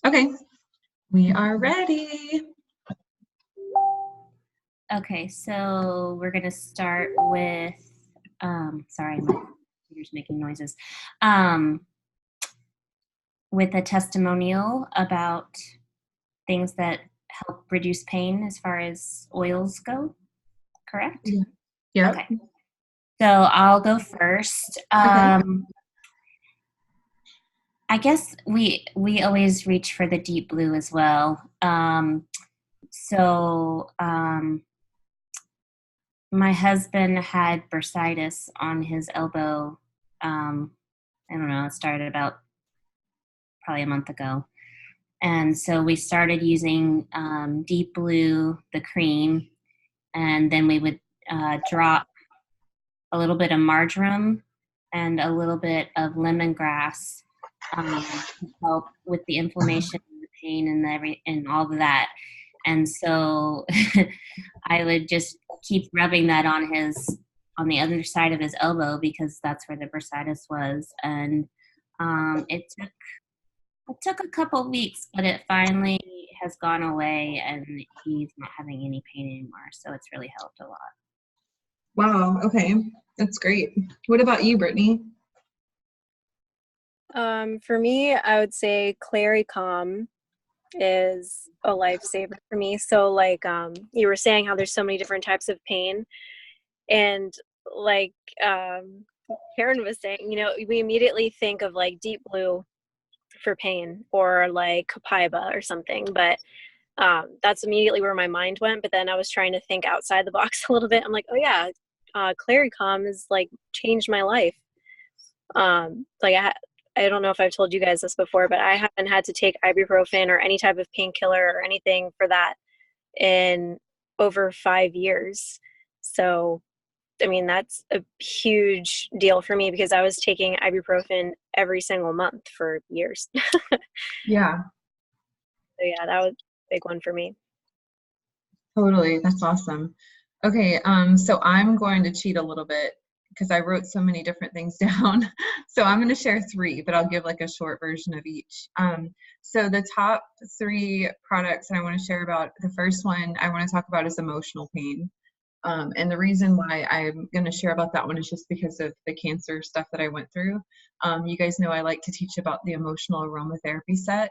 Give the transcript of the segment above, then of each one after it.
Okay, we are ready. Okay, so we're gonna start with, sorry, my computer's making noises. Um, with a testimonial about things that help reduce pain as far as oils go, correct? Yeah. Yep. Okay, so I'll go first. Okay. I guess we always reach for the deep blue as well. So my husband had bursitis on his elbow. I don't know, it started about probably a month ago. And so we started using Deep Blue, the cream, and then we would drop a little bit of marjoram and a little bit of lemongrass to help with the inflammation and the pain and and all of that. And so I would just keep rubbing that on the other side of his elbow because that's where the bursitis was. And it took a couple weeks, but it finally has gone away and he's not having any pain anymore. So it's really helped a lot. Wow. Okay. That's great. What about you, Brittany? For me, I would say Clary Calm is a lifesaver for me. So like you were saying how there's so many different types of pain, and like Karen was saying, we immediately think of like Deep Blue for pain or like Copaiba or something, but that's immediately where my mind went. But then I was trying to think outside the box a little bit. I'm like, oh yeah, Clary Calm has like changed my life. Like I don't know if I've told you guys this before, but I haven't had to take ibuprofen or any type of painkiller or anything for that in over 5 years. So, I mean, that's a huge deal for me because I was taking ibuprofen every single month for years. Yeah, So yeah, that was a big one for me. totally. That's awesome. Okay, so I'm going to cheat a little bit because I wrote so many different things down. So I'm going to share three, but I'll give like a short version of each. So the top three products that I want to share about, the first one I want to talk about is emotional pain. And the reason why I'm going to share about that one is just because of the cancer stuff that I went through. You guys know I like to teach about the emotional aromatherapy set.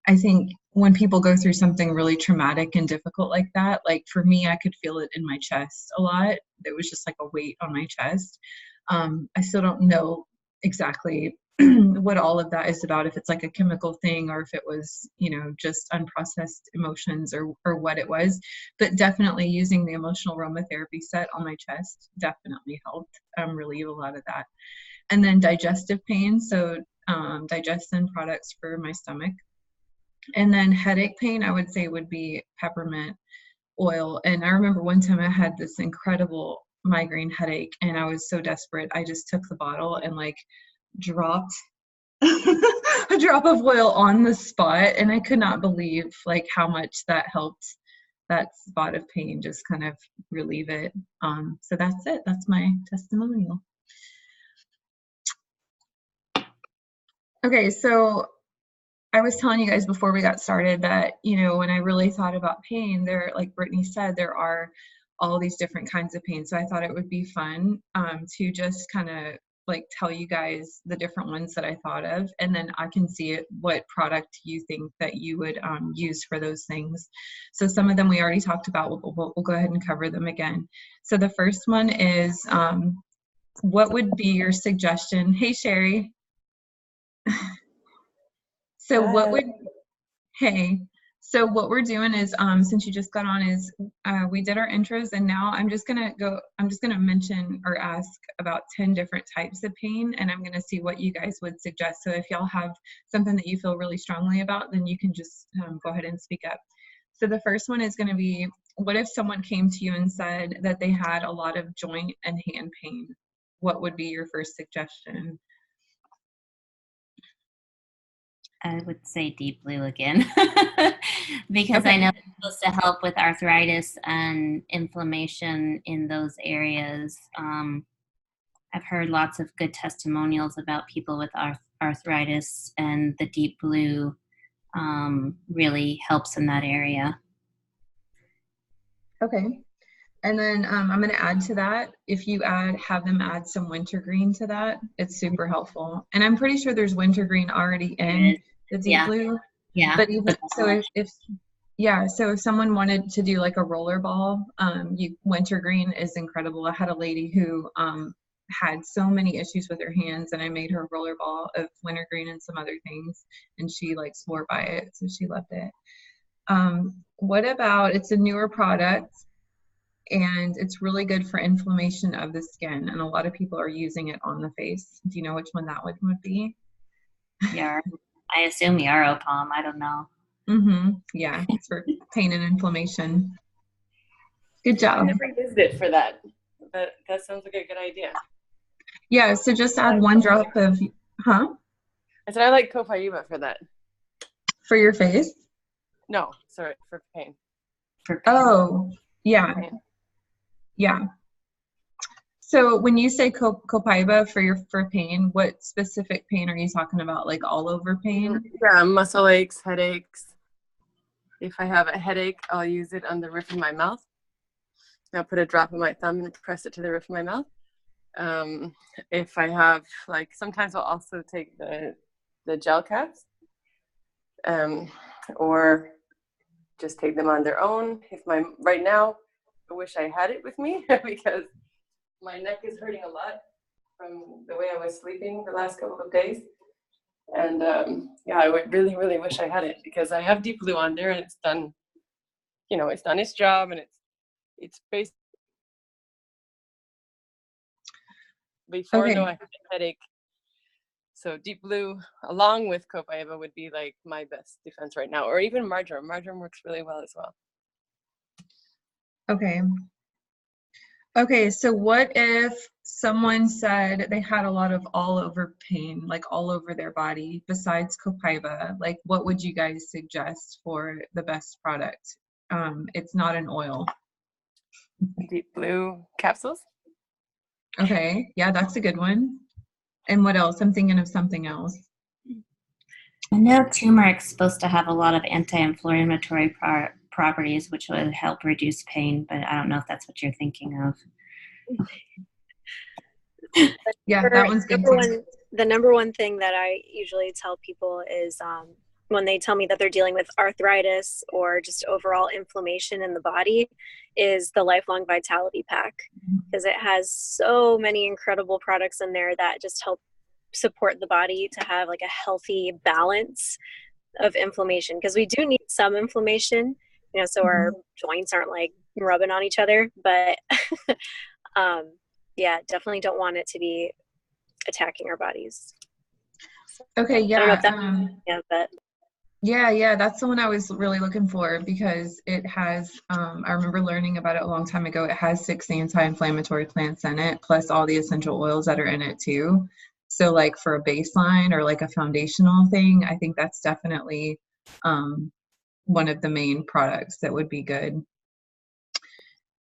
I think when people go through something really traumatic and difficult like that, like for me, I could feel it in my chest a lot. It was just like a weight on my chest. I still don't know exactly what all of that is about, if it's like a chemical thing or if it was, just unprocessed emotions or what it was. But definitely using the emotional aromatherapy set on my chest definitely helped relieve a lot of that. And then digestive pain, so digestion products for my stomach. And then headache pain, I would say would be peppermint oil. And I remember one time I had this incredible migraine headache and I was so desperate. I just took the bottle and like dropped a drop of oil on the spot. And I could not believe like how much that helped that spot of pain just kind of relieve it. So that's it. That's my testimonial. Okay, so I was telling you guys before we got started that, when I really thought about pain, there, like Brittany said, there are all these different kinds of pain. So I thought it would be fun to just kind of like tell you guys the different ones that I thought of, and then I can see it, what product you think that you would use for those things. So some of them we already talked about. We'll go ahead and cover them again. So the first one is, what would be your suggestion? Hey, Sherry. So what would Hey, so what we're doing is, since you just got on, is we did our intros, and now I'm just gonna mention or ask about 10 different types of pain, and I'm gonna see what you guys would suggest. So if y'all have something that you feel really strongly about, then you can just go ahead and speak up. So the first one is gonna be, what if someone came to you and said that they had a lot of joint and hand pain? What would be your first suggestion? I would say Deep Blue again because Okay. I know it's supposed to help with arthritis and inflammation in those areas. I've heard lots of good testimonials about people with arthritis, and the Deep Blue really helps in that area. Okay. And then I'm going to add to that. If you have them add some wintergreen to that, it's super helpful. And I'm pretty sure there's wintergreen already in the Deep Yeah. Blue. Yeah. But even so, if someone wanted to do like a roller ball, wintergreen is incredible. I had a lady who had so many issues with her hands, and I made her a roller ball of wintergreen and some other things, and she like swore by it, so she loved it. What about, it's a newer product, and it's really good for inflammation of the skin, and a lot of people are using it on the face. Do you know which one that would be? I assume Yarrow Palm. I don't know. Yeah, it's for pain and inflammation. Good job. I never used it for that, but that sounds like a good idea. Yeah, so just add 1 drop of, I said I like Copaiba for that. For your face? No, sorry, for pain. Oh, yeah. Yeah. So when you say Copaiba for pain, what specific pain are you talking about? Like all over pain? Yeah, muscle aches, headaches. If I have a headache, I'll use it on the roof of my mouth. I'll put a drop of my thumb and press it to the roof of my mouth. If I have, like, sometimes I'll also take the gel caps, or just take them on their own. Right now, I wish I had it with me because my neck is hurting a lot from the way I was sleeping the last couple of days. And I would really, really wish I had it because I have Deep Blue on there and it's done, it's done its job, and it's based. Before, though, I had a headache. So Deep Blue, along with Copaiba, would be like my best defense right now, or even marjoram. Marjoram works really well as well. Okay, so what if someone said they had a lot of all over pain, like all over their body, besides Copaiba? Like, what would you guys suggest for the best product? It's not an oil. Deep Blue capsules. Okay, yeah, that's a good one. And what else? I'm thinking of something else. I know turmeric's supposed to have a lot of anti-inflammatory properties, which would help reduce pain, but I don't know if that's what you're thinking of. Yeah, that one's good too. The number one thing that I usually tell people is when they tell me that they're dealing with arthritis or just overall inflammation in the body is the Lifelong Vitality Pack, because it has so many incredible products in there that just help support the body to have like a healthy balance of inflammation, because we do need some inflammation, so our joints aren't like rubbing on each other, but definitely don't want it to be attacking our bodies. Okay, yeah. I don't know if but yeah, that's the one I was really looking for, because it has, I remember learning about it a long time ago. It has 6 anti-inflammatory plants in it, plus all the essential oils that are in it too. So like for a baseline or like a foundational thing, I think that's definitely one of the main products that would be good.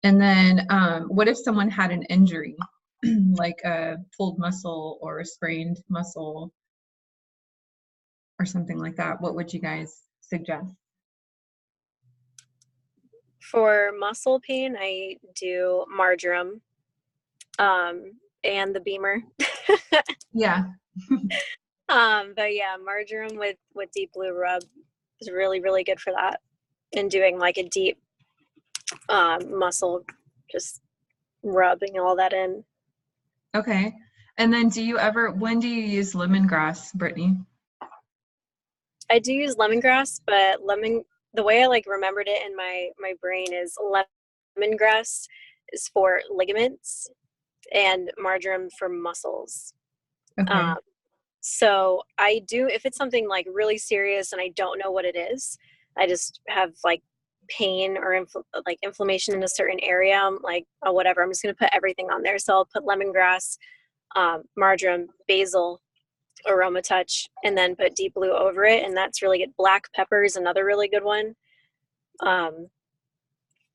And then what if someone had an injury, like a pulled muscle or a sprained muscle or something like that? What would you guys suggest? For muscle pain, I do marjoram and the Beamer. Yeah. But yeah, marjoram with Deep Blue rub is really, really good for that. And doing like a deep muscle, just rubbing all that in. Okay. And then when do you use lemongrass, Brittany? I do use lemongrass, but the way I like remembered it in my brain is lemongrass is for ligaments and marjoram for muscles. Okay. So I do, if it's something like really serious and I don't know what it is, I just have like pain or inflammation in a certain area, I'm like, oh, whatever, I'm just going to put everything on there. So I'll put lemongrass, marjoram, basil, aroma touch, and then put Deep Blue over it, and that's really good. Black pepper is another really good one.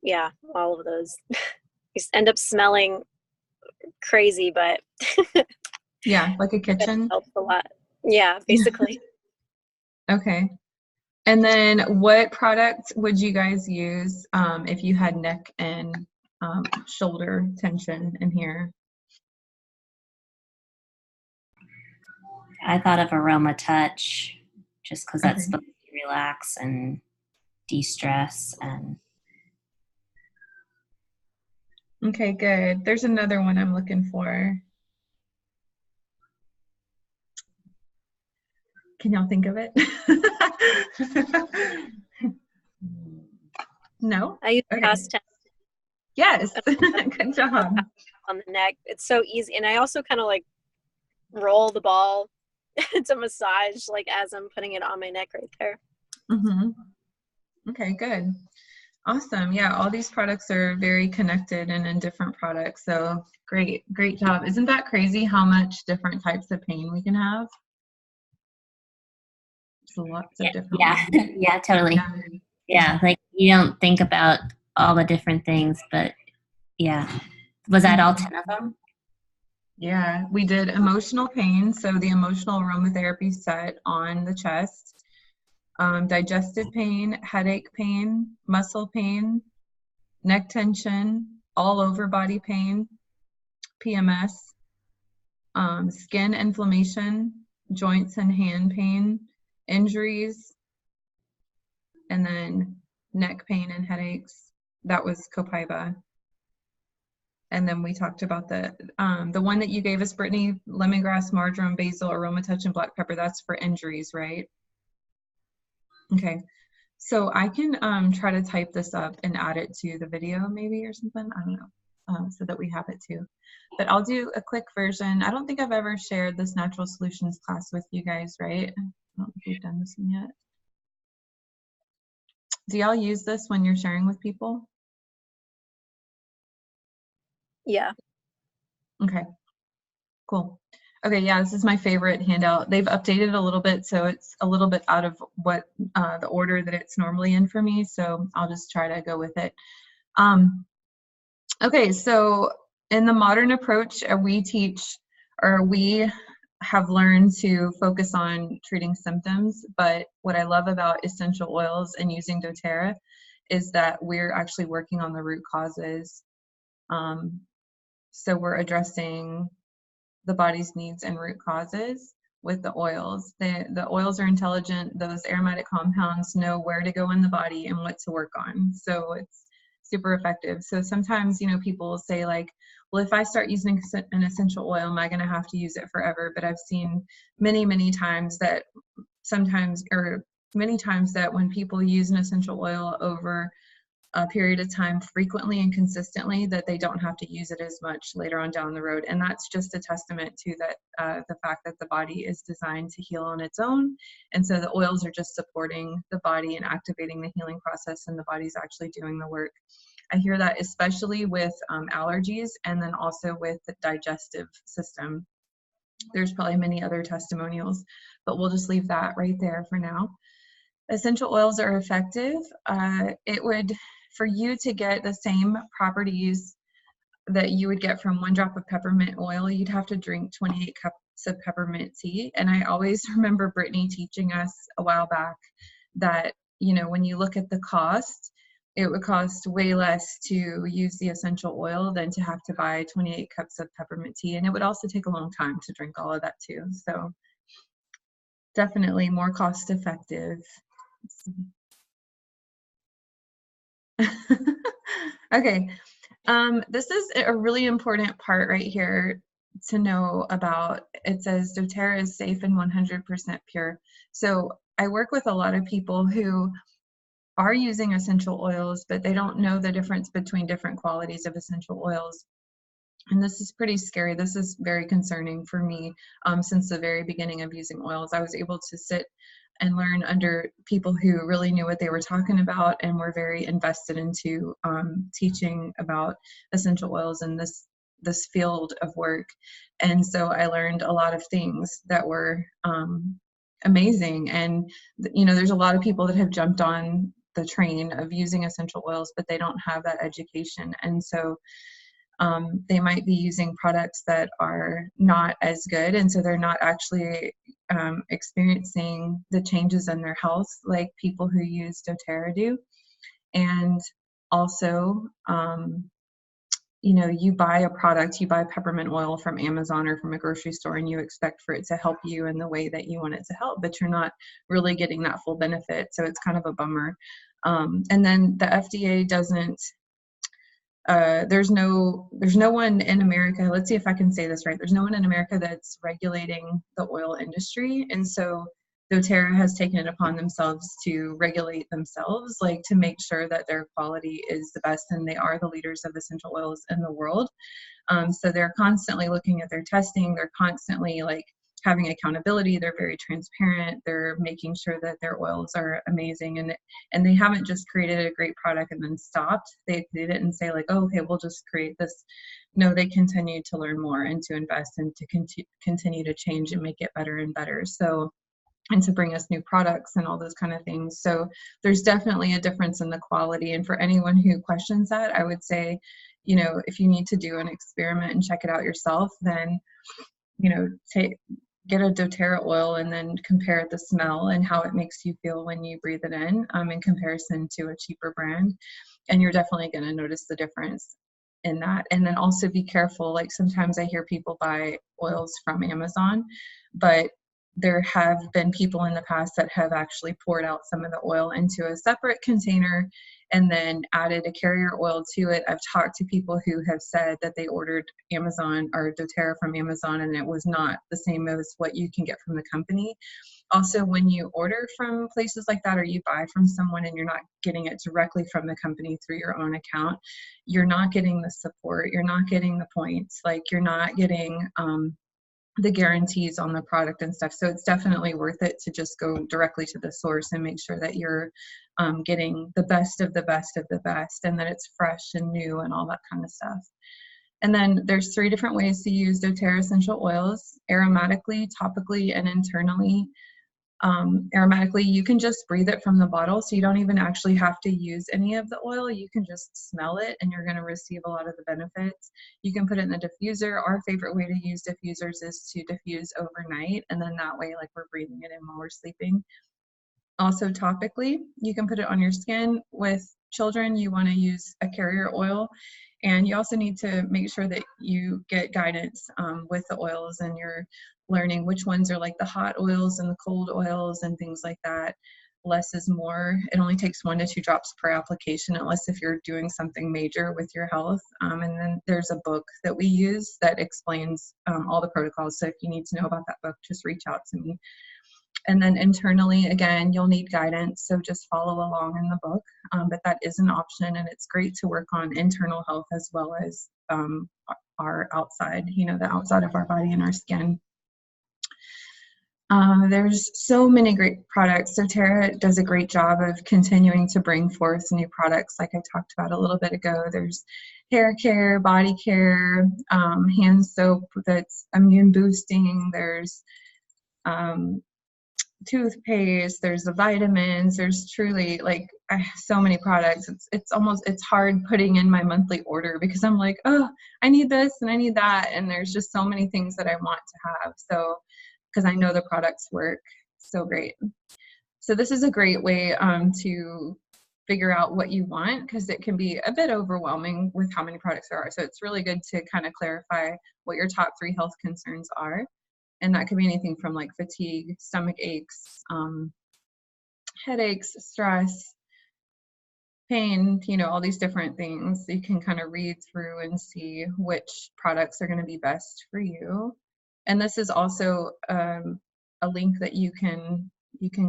Yeah, all of those. You end up smelling crazy, but yeah, like a kitchen. Helps a lot. Yeah, basically. Okay. And then what product would you guys use if you had neck and shoulder tension in here? I thought of Aroma Touch just because that's Okay. supposed to relax and de-stress. And Okay, good. There's another one I'm looking for. Can y'all think of it? No? I use Okay. past tense Yes. Good job. on the neck. It's so easy. And I also kind of like roll the ball to massage like as I'm putting it on my neck right there. Mm-hmm. Okay, good. Awesome. Yeah, all these products are very connected and in different products. So great job. Isn't that crazy how much different types of pain we can have? It's lots of different yeah, ones. yeah, totally. Yeah, like you don't think about all the different things, but yeah. Was that all 10 of them? Yeah, we did emotional pain. So the emotional aromatherapy set on the chest, digestive pain, headache pain, muscle pain, neck tension, all over body pain, PMS, skin inflammation, joints and hand pain, injuries, and then neck pain and headaches. That was Copaiba. And then we talked about the one that you gave us, Brittany, lemongrass, marjoram, basil, aroma touch, and black pepper. That's for injuries, right? Okay. So I can try to type this up and add it to the video maybe or something. I don't know, so that we have it too. But I'll do a quick version. I don't think I've ever shared this Natural Solutions class with you guys, right? I don't think we've done this one yet. Do y'all use this when you're sharing with people? Yeah. Okay, cool. Okay, yeah, this is my favorite handout. They've updated a little bit, so it's a little bit out of what the order that it's normally in for me, so I'll just try to go with it. Okay, so in the modern approach, we have learned to focus on treating symptoms, but what I love about essential oils and using doTERRA is that we're actually working on the root causes. So we're addressing the body's needs and root causes with the oils. The oils are intelligent. Those aromatic compounds know where to go in the body and what to work on. So it's super effective. So sometimes, you know, people will say like, well, if I start using an essential oil, am I going to have to use it forever? But I've seen many times that many times that when people use an essential oil over a period of time frequently and consistently, that they don't have to use it as much later on down the road. And that's just a testament to that the fact that the body is designed to heal on its own. And so the oils are just supporting the body and activating the healing process, and the body's actually doing the work. I hear that especially with allergies, and then also with the digestive system. There's probably many other testimonials, but we'll just leave that right there for now. Essential oils are effective. For you to get the same properties that you would get from 1 drop of peppermint oil, you'd have to drink 28 cups of peppermint tea. And I always remember Brittany teaching us a while back that, you know, when you look at the cost, it would cost way less to use the essential oil than to have to buy 28 cups of peppermint tea. And it would also take a long time to drink all of that too. So definitely more cost effective. Okay, this is a really important part right here to know about. It says doTERRA is safe and 100% pure. So I work with a lot of people who are using essential oils, but they don't know the difference between different qualities of essential oils. And this is pretty scary. This is very concerning for me. Since the very beginning of using oils, I was able to sit and learn under people who really knew what they were talking about and were very invested into teaching about essential oils in this field of work. And so I learned a lot of things that were amazing. And you know, there's a lot of people that have jumped on the train of using essential oils, but they don't have that education. And so They might be using products that are not as good, and so they're not actually experiencing the changes in their health like people who use doTERRA do. And also, you buy a product, you buy peppermint oil from Amazon or from a grocery store, and you expect for it to help you in the way that you want it to help, but you're not really getting that full benefit. So it's kind of a bummer. And then the FDA doesn't, there's no one in America, let's see if I can say this right, there's no one in America that's regulating the oil industry. And so doTERRA has taken it upon themselves to regulate themselves, like to make sure that their quality is the best, and they are the leaders of essential oils in the world. So they're constantly looking at their testing, they're constantly like having accountability, they're very transparent, they're making sure that their oils are amazing, and they haven't just created a great product and then stopped. They did it and say like, oh, okay, we'll just create this. No, they continue to learn more and to invest and to continue to change and make it better and better. So, and to bring us new products and all those kind of things. So there's definitely a difference in the quality. And for anyone who questions that, I would say, if you need to do an experiment and check it out yourself, then, get a doTERRA oil and then compare the smell and how it makes you feel when you breathe it in comparison to a cheaper brand. And you're definitely going to notice the difference in that. And then also be careful. Like sometimes I hear people buy oils from Amazon, but there have been people in the past that have actually poured out some of the oil into a separate container and then added a carrier oil to it. I've talked to people who have said that they ordered Amazon or doTERRA from Amazon and it was not the same as what you can get from the company. Also, when you order from places like that or you buy from someone and you're not getting it directly from the company through your own account, you're not getting the support, you're not getting the points, like you're not getting the guarantees on the product and stuff. So it's definitely worth it to just go directly to the source and make sure that you're getting the best of the best of the best, and that it's fresh and new and all that kind of stuff. And then there's 3 different ways to use doTERRA essential oils: aromatically, topically, and internally. Aromatically, you can just breathe it from the bottle, so you don't even actually have to use any of the oil. You can just smell it and you're going to receive a lot of the benefits. You can put it in the diffuser. Our favorite way to use diffusers is to diffuse overnight, and then that way like we're breathing it in while we're sleeping. Also topically, you can put it on your skin. With children, you want to use a carrier oil, and you also need to make sure that you get guidance with the oils, and you're learning which ones are like the hot oils and the cold oils and things like that. Less is more. It only takes 1 to 2 drops per application, unless if you're doing something major with your health. And then there's a book that we use that explains all the protocols. So if you need to know about that book, just reach out to me. And then internally, again, you'll need guidance, so just follow along in the book. But that is an option, and it's great to work on internal health as well as our outside, the outside of our body and our skin. There's so many great products. doTERRA does a great job of continuing to bring forth new products, like I talked about a little bit ago. There's hair care, body care, hand soap that's immune boosting. There's toothpaste, there's the vitamins, there's truly like so many products. It's hard putting in my monthly order because I'm like, oh, I need this and I need that, and there's just so many things that I want to have. So because I know the products work so great. So this is a great way to figure out what you want, because it can be a bit overwhelming with how many products there are. So it's really good to kind of clarify what your top 3 health concerns are. And that could be anything from like fatigue, stomach aches, headaches, stress, pain, all these different things. You can kind of read through and see which products are going to be best for you. And this is also a link that you can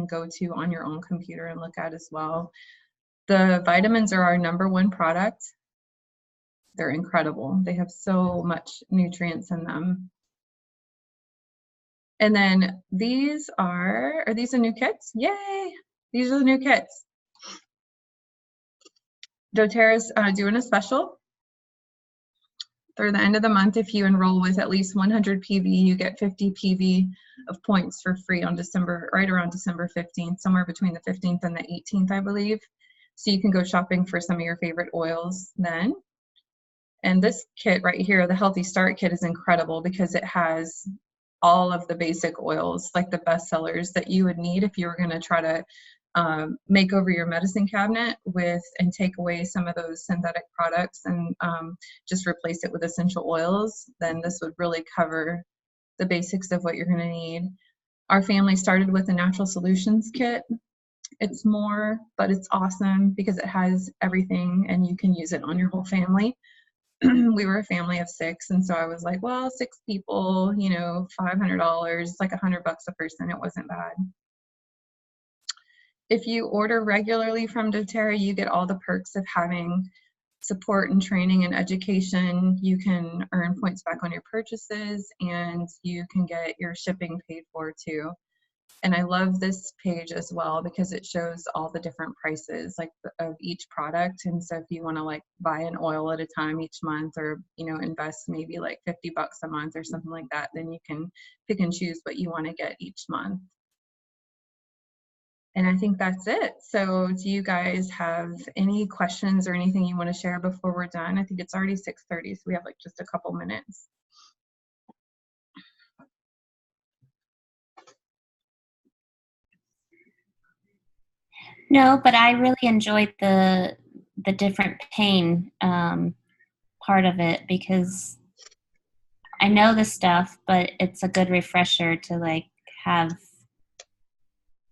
go to on your own computer and look at as well. The vitamins are our #1 product. They're incredible. They have so much nutrients in them. And then these are these the new kits? Yay! These are the new kits. doTERRA's doing a special. Through the end of the month, if you enroll with at least 100 PV, you get 50 PV of points for free on right around December 15th, somewhere between the 15th and the 18th, I believe. So you can go shopping for some of your favorite oils then. And this kit right here, the Healthy Start Kit, is incredible because it has all of the basic oils, like the best sellers that you would need if you were going to try to make over your medicine cabinet with and take away some of those synthetic products and just replace it with essential oils. Then this would really cover the basics of what you're going to need. Our family started with a Natural Solutions kit. It's more, but it's awesome because it has everything and you can use it on your whole family. We were a family of 6, and so I was like, well, 6 people, you know, $500, like $100 a person. It wasn't bad. If you order regularly from doTERRA, you get all the perks of having support and training and education. You can earn points back on your purchases, and you can get your shipping paid for too. And I love this page as well because it shows all the different prices like of each product. And so if you want to like buy an oil at a time each month, or, you know, invest maybe like $50 a month or something like that, then you can pick and choose what you want to get each month. And I think that's it. So do you guys have any questions or anything you want to share before we're done? I think it's already 6:30, so we have like just a couple minutes. No, but I really enjoyed the different pain part of it because I know the stuff, but it's a good refresher to like have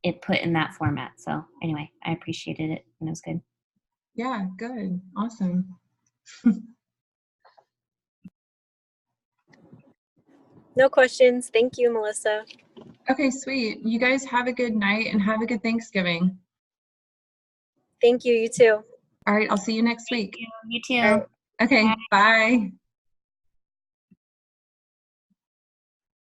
it put in that format. So anyway, I appreciated it and it was good. Yeah, good. Awesome. No questions. Thank you, Melissa. Okay, sweet. You guys have a good night and have a good Thanksgiving. Thank you. You too. All right, I'll see you next week. You too. All right. Okay, bye.